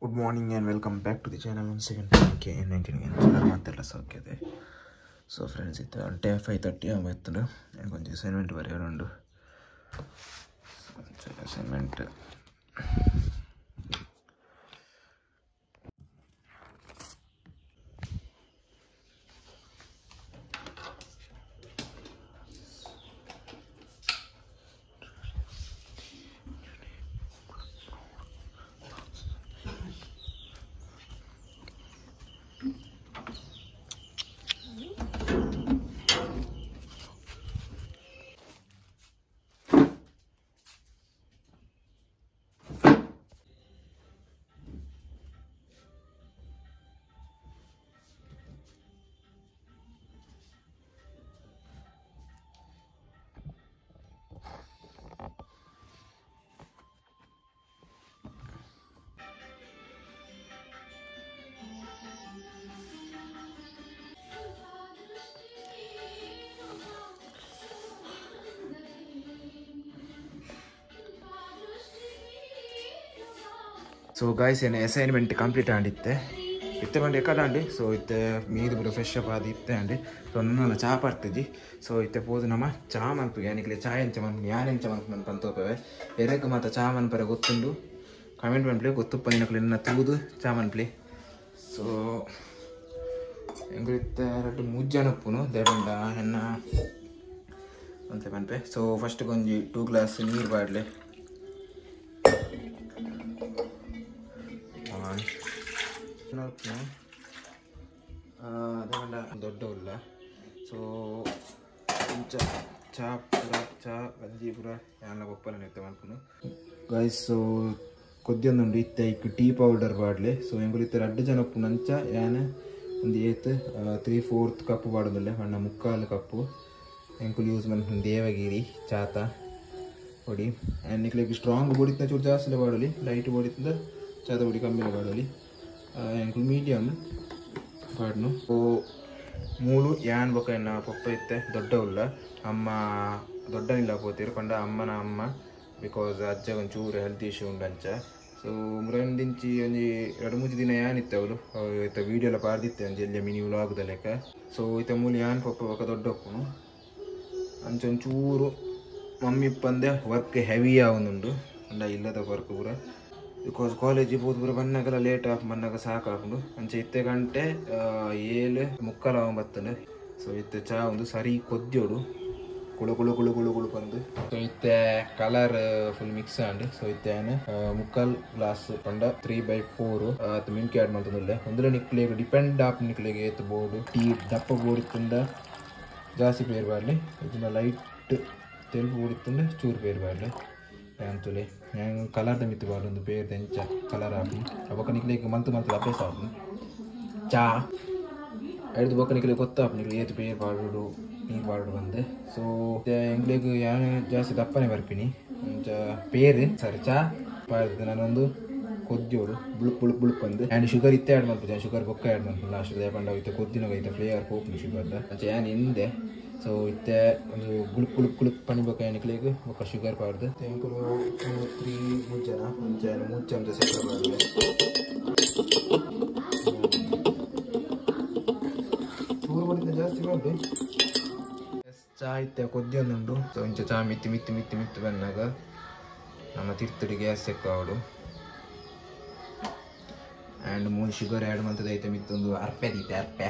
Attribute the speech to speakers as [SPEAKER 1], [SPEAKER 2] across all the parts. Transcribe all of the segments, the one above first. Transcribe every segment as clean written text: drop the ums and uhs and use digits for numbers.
[SPEAKER 1] Good morning and welcome back to the channel once again. KN19 So friends, it's 5:30 and going to assignment around assignment. So guys, an assignment complete and it so it me the fresh up so no cha partiji so it pose nama chaman piganikle chai and chaman yan and chaman pantope erekamata chaman per gotundu comment one play gotu paninakle tudu chaman play so engrit mujjanappuno devanda henna ante panpe so first gonji 2 glass neer badle ದೊಡ್ಡವಲ್ಲ so ಕೊಂಚ ಚಾ ಗಂಜಿ ಪೂರ ಎಲ್ಲ ಒಪ್ಪಲ್ಲ ನೆತ್ತ ಮಾಡ್ಕೊಂಡು guys so ಕೊದ್ದಿಯೊಂದುಂಡು ಇತ್ತೆ ಇಕ್ಕು tea powder ಬಾಡ್ಲೆ so ಎಂಗುಲು ಇತ್ತೆ 2 ಜನ ಉಪ್ಪು ನಂಚ ಯಾನ ಒಂದು ಏತ್ 3/4 ಕಪ್ ಬಾಡೋದಿಲ್ಲ ಅಣ್ಣ 3/4 ಕಪ್ಪು ಎಂಕುಲು ಯೂಸ್ ಮಾಡ್ಕೊಂಡು ದೇವಗಿರಿ ಚಾತ ಹೊಡಿ ಆ್ಯಂಡ್ ನಿಕ್ಲಿಗೆ ಸ್ಟ್ರಾಂಗ್ ಬೊಡಿತ ಚೂರು ಜಾಸ್ತಿ ಬಾಡಲಿ ಲೈಟ್ ಬೊಡಿತಿಂದ ಚಾತ ಬೊಡಿ ಕಮ್ಮಿ ಬಾಡಲಿ ಎಂಕುಲು ಮೀಡಿಯಮ್ ಪಾಡ್ನು ಓ ಮೂಲು ಯಾನ್ ಬೊಕ ಎನ್ನ ಪಪ್ಪ ಇತ್ತೆ ದೊಡ್ಡವುಲ್ಲ ಅಮ್ಮ ದೊಡ್ಡನಿಲ್ಲ ಪೋತಿರು ಪಂಡ ಅಮ್ಮನ ಅಮ್ಮ ಬಿಕಾಸ್ ಅಜ್ಜ ಒಂಚೂರು ಹೆಲ್ತ್ ಇಶ್ಯೂ ಉಂಡಂಚ ಸೊ ಮುರಂದಿಂಚಿ ಒಂಜಿ 2-3 ದಿನ ಯಾನ್ ಇತ್ತೆ ಅವಳು ಇತ್ತ ವೀಡಿಯೋ ಎಲ್ಲ ಪಾರ್ದಿತ್ತೆ ಒಂಜಿ ಎಲ್ಲ ಮಿನಿ ವ್ಲಾಗ್ದ ಲೆಕ್ಕ ಸೊ ಇತ್ತ ಮೂಲು ಯಾನ್ ಪಪ್ಪ ಬೊಕ ದೊಡ್ಡಪ್ಪನು ಅಂಚೊಂಚೂರು ಮಮ್ಮಿ ಪಂದೆ ವರ್ಕ್ ಹೆವಿ ಆವೊಂದುಂಡು ಅಂಡ ಇಲ್ಲದ ವರ್ಕ್ ಪೂರ ಬಿಕಾಸ್ ಕಾಲೇಜಿಗೆ ಹೋದ್ ಪೂರ ಬನ್ನಾಗೆಲ್ಲ ಲೇಟ್ ಆಫ್ ಬನ್ನಾಗ ಸಾಕಾಪುಂಡು ಅಂಚೆ ಇತ್ತೆ ಗಂಟೆ 7:45 ಸೊ ಇತ್ತೆ ಚಾ ಒಂದು ಸರಿ ಕೊದ್ಯೋಡು ಕುಳು ಕುಳು ಕುಳು ಕುಳು ಕುಳು ಬಂದು ಸೊ ಇತ್ತೆ colour full mix and so ಇತ್ತೆ 3/4 ಗ್ಲಾಸ್ ಪಂಡ 3/4 ಅತ್ ಮಿಲ್ಕ್ ಆ್ಯಡ್ ಮಾಡ್ತಂದಿಲ್ಲ ಒಂದ್ರೆ ನಿಕ್ಲಿಗೆ ಡಿಪೆಂಡ್ ಆಪ್ ನಿಕ್ಲಿಗೆ ಏತ್ ಬೋರ್ಡು ಟೀ ದಪ್ಪ ಬೋಡಿತ್ತಂದ ಜಾಸ್ತಿ ಪೇರ್ ಬಾರ್ಲಿ ಇದನ್ನ ಲೈಟ್ ತೆಲುಪು ಬೋಡಿತ್ತಂದ ಚೂರು ಪೇರ್ ಬಾರ್ಲಿ ಅಂತಲೇ ನಾನು ಕಲರ್ದ ಮಿತ್ತು ಬಾಡೊಂದು ಪೇರ್ ತೆಂಚ ಕಲರ್ ಹಾಕಿ ಬೊಕ್ಕ ನಿಕ್ಲಿಗೆ ಮಂತ್ ಅಭ್ಯಾಸ ಆಪು ಚಾ ಹಿಡಿದು ಬೊಕ್ಕ ನಿಕ್ಲಿಗೆ ಗೊತ್ತಾಪು ನಿಕ್ಲಿಗೆ ಏತು ಪೇರ್ ಬಾಡುಡು ನೀರು ಬಾಡುಡು ಬಂದೆ ಸೊ ಎಂಗ್ಲಿಗೆ ಯಾನು ಜಾಸ್ತಿ ದಪ್ಪನೆ ಬರ್ಪಿನಿ ಒಂಚ ಪೇರು ಸರಿ ಚಾ ಬಾಡ್ದು ನಾನೊಂದು ಕೊದ್ದೋಡು ಬುಳುಕ್ ಬುಳುಕ್ ಬುಳುಕ್ ಬಂದು ಆ್ಯಂಡ್ ಶುಗರ್ ಇತ್ತೆ ಆ್ಯಡ್ ಮಾಡ್ಬೋದು ಶುಗರ್ ಬೊಕ್ಕ ಆ್ಯಡ್ ಮಾಡ್ಬೋದು ಲಾಸ್ಟ್ ದೇಪಂಡ ಇತ್ತೆ ಕೊದ್ದಿನಾಗ ಐತೆ ಫ್ಲೇವರ್ ಹೋಗ್ಲಿ ಶುಗರ್ದ ಅಂಚೆ ಏನು ಹಿಂದೆ ಸೊ ಇತ್ತೆ ಒಂದು ಗುಳುಕ್ ಗುಳುಕ್ ಗುಳುಕ್ ಪನಿ ಬೊಕ್ಕ ಎಣ್ಣೆಕ್ಲಿಗೆ ಬೊಕ್ಕ ಶುಗರ್ ಪಾಡ್ದು ತೆಂಕುಲು 3 ಮುಜ್ಜನ ಮುಂಚೆ 3 ಚಮಚ ಸಕ್ಕರೆ ಬಾಡ್ದು ಚೂರು ಬಡಿದ ಜಾಸ್ತಿ ಬಾರ್ದು ಚಾ ಇತ್ತೆ ಕೊದ್ದಿಯೊಂದುಂಡು ಸೊ ಇಂಚ ಚಾ ಮಿತ್ತಿ ಮಿತ್ತಿ ಮಿತ್ತಿ ಮಿತ್ತಿ ಬಂದಾಗ ನಮ್ಮ ತಿರ್ತಡಿ ಗ್ಯಾಸ್ ಎಕ್ಕಾವಡು ಆ್ಯಂಡ್ ಮೂರು ಶುಗರ್ ಆ್ಯಡ್ ಮಾಡ್ತದೆ ಐತೆ ಮಿತ್ತೊಂದು ಅರ್ಪೆ ದೀತೆ ಅರ್ಪೆ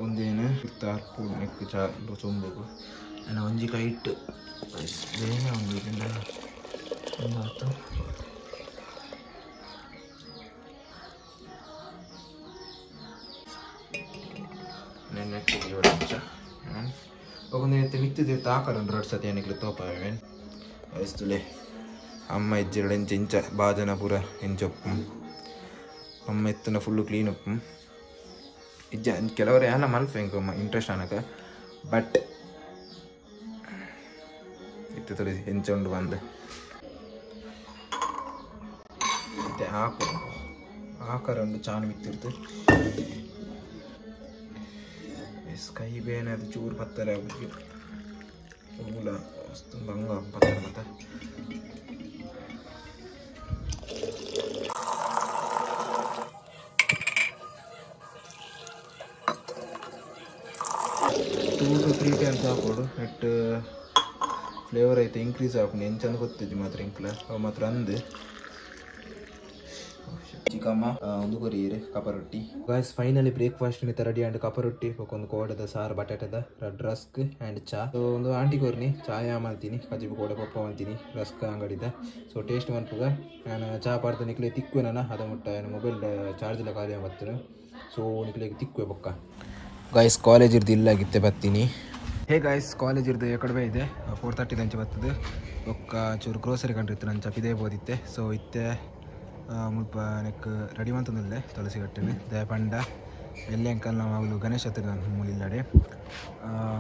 [SPEAKER 1] ಒಂದೇನು ಅರ್ಪು ನೆಕ್ಕು ಚಾ ಸೊಂಬೇಕು ನಾನು ಒಂಜಿ ಕೈಟ್ ಬೇನೆ ಒಂದು ಒಂದಾಯ್ತು ನೆಕ್ಕಿಗೆ ಹೊಡ್ಚ ಒಂದು ಮಿತ್ತಿದೆ ತಾಕರಂಡು 2 ಸತಿ ಏನಕ್ಕೆ ತೋಪಾವೆ ವಯಸ್ಸುಲೆ ಅಮ್ಮ ಇಜ್ಜಿರಡು ಇಂಚ ಬಾಜನ ಪೂರ ಎಂಚೊಪ್ಪು ಅಮ್ಮ ಎತ್ತನ ಫುಲ್ಲು ಕ್ಲೀನ್ ಉಪ್ಪು ಇಜ್ಜ ಕೆಲವರು ಎಲ್ಲ ಮಲ್ಪೆ ಇಂಟ್ರೆಸ್ಟ್ ಅನ್ನಕ ಬಟ್ ಇತ್ತು ತೊಳಿ ಹೆಂಚೊಂಡು ಬಂದು ಮತ್ತೆ ಆಕರೊಂದು ಚಾನು ಮಿತ್ತಿರ್ತು ಕೈ ಬೇನೆ ಅದು ಚೂರು ಪತ್ತರ ಮೂಲ ಬಂಗ ಪತ್ತರ ಮತ್ತೆ ಹಾಕೋಡು ನೆಟ್ ಫ್ಲೇವರ್ ಐತೆ ಇಂಕ್ರೀಸ್ ಹಾಕೊಂಡು ಏನು ಚಂದ ಗೊತ್ತಿದ್ದೆ ಮಾತ್ರ ಇಂಕ್ಲ ಅವು ಮಾತ್ರ ಅಂದು ಚಿಕಮ್ಮ ಒಂದು ಕೊರಿಯರೆ ಕಪ ರೊಟ್ಟಿ ಗಾಯ್ಸ್ ಫೈನಲಿ ಬ್ರೇಕ್ಫಾಸ್ಟ್ ನಿಂತ ರೆಡಿ ಆ್ಯಂಡ್ ಕಪ ರೊಟ್ಟಿ ಒಂದು ಕೋಡದ ಸಾರು ಬಟಾಟದ ರೆಡ್ ರಸ್ಕ್ ಆ್ಯಂಡ್ ಚಾ ಒಂದು ಆಂಟಿ ಕೊರ್ನಿ ಚಾಯ ಮಾಡ್ತೀನಿ ಕಜಿಬು ಕೋಡೆ ಪಪ್ಪ ಅಂತೀನಿ ರಸ್ಕ್ ಅಂಗಡಿದ ಸೊ ಟೇಸ್ಟ್ ಮನ್ಪುಗ ನಾನು ಚಾ ಪಾಡ್ದು ನಿಕ್ಲೆ ತಿಕ್ವೆ ನಾನು ಅದ ಮುಟ್ಟ ಮೊಬೈಲ್ ಚಾರ್ಜೆಲ್ಲ ಖಾಲಿ ಬರ್ತೀನಿ ಸೊ ನಿಕ್ಲೆಗೆ ತಿಕ್ವೆ ಬೊಕ್ಕ ಗಾಯ್ಸ್ ಕಾಲೇಜ್ ಇರ್ದು ಇಲ್ಲಾಗಿತ್ತೆ ಬರ್ತೀನಿ ಹೇ ಗಾಯ್ಸ್ ಕಾಲೇಜ್ ಇರ್ದು ಕಡಿಮೆ ಇದೆ 4:30 ಅಂಚೆ ಬರ್ತದೆ ಒಕ್ಕ ಚೂರು ಗ್ರೋಸರಿ ಕಂಡಿರ್ತೀನಿ ನಂಚ ಇದೇ ಬೋದಿತ್ತೆ ಸೊ ಇತ್ತೆ ಮುಲ್ಪ ನೆಕ್ ರೆಡಿ ಮಂತಂದಿಲ್ಲೆ ತುಳಸಿ ಕಟ್ಟಿನ ದೇ ಪಂಡ ಎಲ್ಲಿ ಅಂಕಲ್ ನಾವು ಅವಳು ಗಣೇಶ ಚತುರ್ಥಿ ಮೂಲಿಲ್ಲಾಡೆ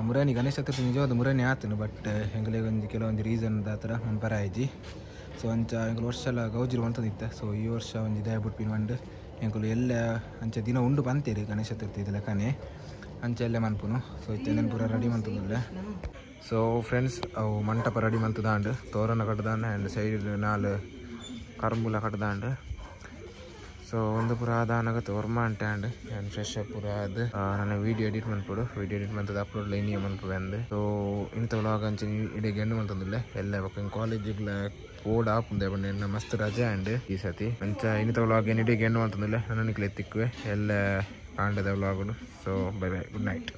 [SPEAKER 1] ಮುರಾನಿ ಗಣೇಶ ಚತುರ್ಥಿ ನಿಜವಾದ ಮುರಾನಿ ಆತನು ಬಟ್ ಹೆಂಗಲೇ ಒಂದು ಕೆಲವೊಂದು ರೀಸನ್ ದಾತರ ಮನ್ಪರ ಆಯ್ಜಿ ಸೊ ಅಂಚ ಹೆಂಗಲು ವರ್ಷ ಎಲ್ಲ ಗೌಜಿರು ಮಂತಂದಿತ್ತೆ ಸೊ ಈ ವರ್ಷ ಒಂದು ಇದೇ ಬಿಟ್ಬಿನ ಮಂಡು ಹೆಂಗಲು ಎಲ್ಲ ಅಂಚೆ ದಿನ ಉಂಡು ಬಂತೇರಿ ಗಣೇಶ ಚತುರ್ಥಿ ಇದೆಲ್ಲ ಕನೆ ಅಂಚೆ ಎಲ್ಲೇ ಮನ್ಪುನು ಸೊ ಇತ್ತೇನೇನು ಪೂರ ರೆಡಿ ಮಂತಂದಿಲ್ಲ ಸೊ ಫ್ರೆಂಡ್ಸ್ ಅವು ಮಂಟಪ ರೆಡಿ ಮಂತದಾಂಡು ತೋರಣ ಕಟ್ಟದಾಂಡು ಆ್ಯಂಡ್ ಸೈಡ್ ನಾಲ್ ಕರ್ಮೂಲ ಕಟ್ಟದಾಂಡು ಸೊ ಒಂದು ಪುರ ಆದಾನಾಗ ತೋರ್ಮ ಅಂಟ್ಯಾಂಡ್ ಆ್ಯಂಡ್ ಫ್ರೆಶ್ ಪೂರ ಅದು ನನ್ನ ವೀಡಿಯೋ ಎಡಿಟ್ ಮನ್ಪುಡು ವೀಡಿಯೋ ಎಡಿಟ್ ಮಂತದ ಅಪ್ಲೋಡ್ ಲೈನಿಯ ಮನ್ಪುವೆ ಅಂದು ಸೊ ಇಂಥ ವ್ಲಾಗ್ ಅಂಚೆ ಇಡೀ ಎಂಡು ಮಂತಂದಿಲ್ಲ ಎಲ್ಲ ಬಕ್ಕ ಕಾಲೇಜಿಗ್ಲ ಕೋಡ್ ಆಪುಂದೆ ಬಣ್ಣ ಮಸ್ತ್ ರಜೆ ಆ್ಯಂಡ್ ಈ ಸತಿ ಅಂಚ ಇಂಥ ವ್ಲಾಗ್ ಏನು ಇಡೀ ಎಂಡು ಮಂತಂದಿಲ್ಲ ನನ್ನ ನಿಕ್ಲೆ ತಿಕ್ಕುವೆ ಎಲ್ಲ ಕಾಂಡದ ವ್ಲಾಗುಡು so bye bye good night